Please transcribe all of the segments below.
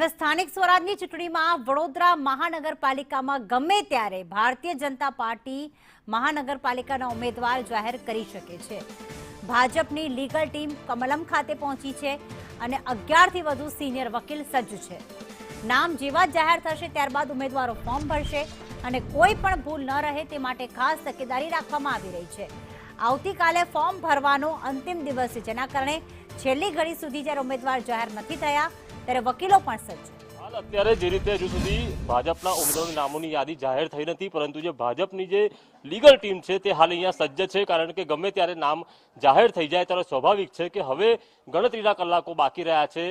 હવે સ્થાનિક સ્વરાજની ચૂંટણીમાં વડોદરા મહાનગરપાલિકામાં ગમે ત્યારે ભારતીય જનતા પાર્ટી મહાનગરપાલિકાના ઉમેદવાર જાહેર કરી શકે છે। ભાજપની લીગલ ટીમ કમલમ ખાતે પહોંચી છે અને 11થી વધુ સિનિયર વકીલ સજ્જ છે। નામ જેવા જાહેર થશે ત્યારબાદ ઉમેદવારો ફોર્મ ભરશે અને કોઈ પણ ભૂલ ન રહે તે માટે ખાસ તકેદારી રાખવામાં આવી રહી છે। આવતીકાલે ફોર્મ ભરવાનો અંતિમ દિવસ છે, જેના કારણે છેલ્લી ઘડી સુધી જ્યારે ઉમેદવાર જાહેર નથી થયા ત્યારે વકીલો પણ સજ્જ છે। હાલ અત્યારે જે રીતે હજુ સુધી ભાજપના ઉમેદવારોની નામોની યાદી જાહેર થઈ નથી, પરંતુ જે ભાજપની જે લીગલ ટીમ છે તે હાલ અહીંયા સજ્જ છે, કારણ કે ગમે ત્યારે નામ જાહેર થઈ જાય ત્યારે સ્વાભાવિક છે કે હવે ગણતરીના કલાકો બાકી રહ્યા છે।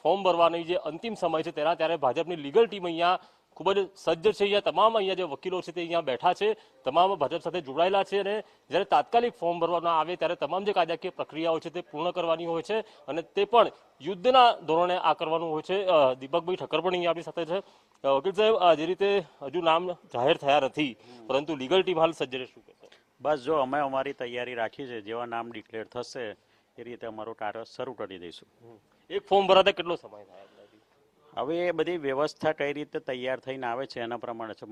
ફોર્મ ભરવાની જે અંતિમ સમય છે તેના ત્યારે ભાજપની લીગલ ટીમ અહીંયા ખૂબ જ સજ્જ છે। અહીંયા તમામ અહીંયા જે વકીલો છે તે અહીંયા બેઠા છે, તમામ ભાજપ સાથે જોડાયેલા છે અને જ્યારે તાત્કાલિક ફોર્મ ભરવામાં આવે ત્યારે તમામ જે કાયદાકીય પ્રક્રિયાઓ છે તે પૂર્ણ કરવાની હોય છે અને તે પણ યુદ્ધના ધોરણે આ કરવાનું હોય છે। દીપકભાઈ ઠક્કર પણ અહીંયા આપણી સાથે છે। વકીલ સાહેબ, જે રીતે હજુ નામ જાહેર થયા નથી પરંતુ લીગલ ટીમ હાલ સજ્જ છે, શું કહેશો? બસ જો અમે અમારી તૈયારી રાખી છે, જેવા નામ ડિક્લેર થશે એ રીતે અમારો કાર્ય શરૂ કરી દઈશું। એક ફોર્મ ભરાતા કેટલો સમય થાય? હવે એ બધી વ્યવસ્થા કઈ રીતે તૈયાર થઈને આવે છે એના પ્રમાણે છે।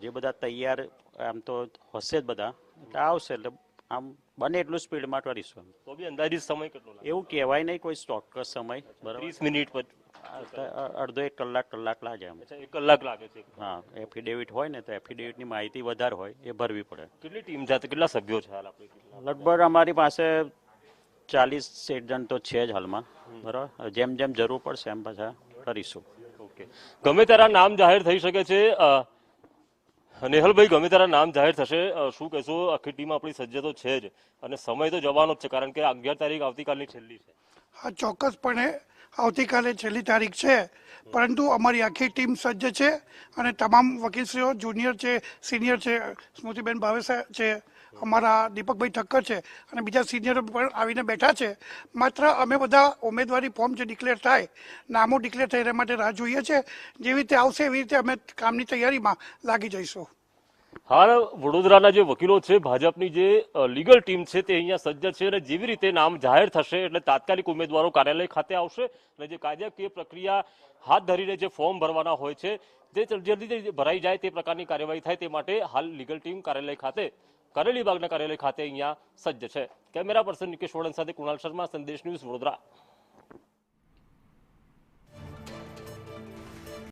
જે બધા તૈયાર આમ તો હશે જ બધા, એટલે આવશે એટલે આમ બને એટલું સ્પીડમાં કરીશું। તો બી અંદાજિત સમય કેટલો લાગે? એવું કહેવાય નહીં કોઈ ચોક્કસ સમય, બરાબર? 30 મિનિટ પર અડધો 1 કલાક લાગે એમ। 1 કલાક લાગે છે? હા, એફિડેવિટ હોય ને તો એફિડેવિટની માહિતી વધારે હોય એ ભરવી પડે। કેટલી ટીમ છે, કેટલા સભ્યો છે હાલ આપણી? લગભગ અમારી પાસે 40 જણ તો છે જ હાલમાં, બરાબર? જેમ જેમ જરૂર પડશે એમ પાછા કરીશું। ઓકે, ગમે ત્યારે નામ જાહેર થઈ શકે છે। નેહલભાઈ, ગમે ત્યારે નામ જાહેર થશે, શું કહેશો? આખી ટીમ આપણી સજ્જ તો છે જ અને સમય તો જવાનો જ છે, કારણ કે 11 તારીખ આવતીકાલની છેલ્લી છે। હા, ચોક્કસપણે આવતીકાલે છેલ્લી તારીખ છે, પરંતુ અમારી આખી ટીમ સજ્જ છે અને તમામ વકીલશ્રીઓ જુનિયર છે, સિનિયર છે, સ્મૃતિબેન ભાવેસા છે, અમારા દીપકભાઈ ઠક્કર છે અને બીજા સિનિયરો પણ આવીને બેઠા છે। માત્ર અમે બધા ઉમેદવારી ફોર્મ જે ડિક્લેર થાય, નામો ડિક્લેર થાય એના માટે રાહ જોઈએ છે। જેવી રીતે આવશે એવી રીતે અમે કામની તૈયારીમાં લાગી જઈશું। હાલ વડોદરાના જે વકીલો છે, ભાજપની જે લીગલ ટીમ છે તે અહીંયા સજ્જ છે અને જેવી રીતે નામ જાહેર થશે એટલે તાત્કાલિક ઉમેદવારો કાર્યાલય ખાતે આવશે અને જે કાયદાકીય પ્રક્રિયા હાથ ધરીને જે ફોર્મ ભરવાના હોય છે તે જલ્દી ભરાઈ જાય તે પ્રકારની કાર્યવાહી થાય તે માટે હાલ લીગલ ટીમ કાર્યાલય ખાતે, કરેલી બાગના કાર્યાલય ખાતે અહીંયા સજ્જ છે। કેમેરા પર્સન નિકેશ વડન સાથે કુણાલ શર્મા, સંદેશ ન્યૂઝ, વડોદરા।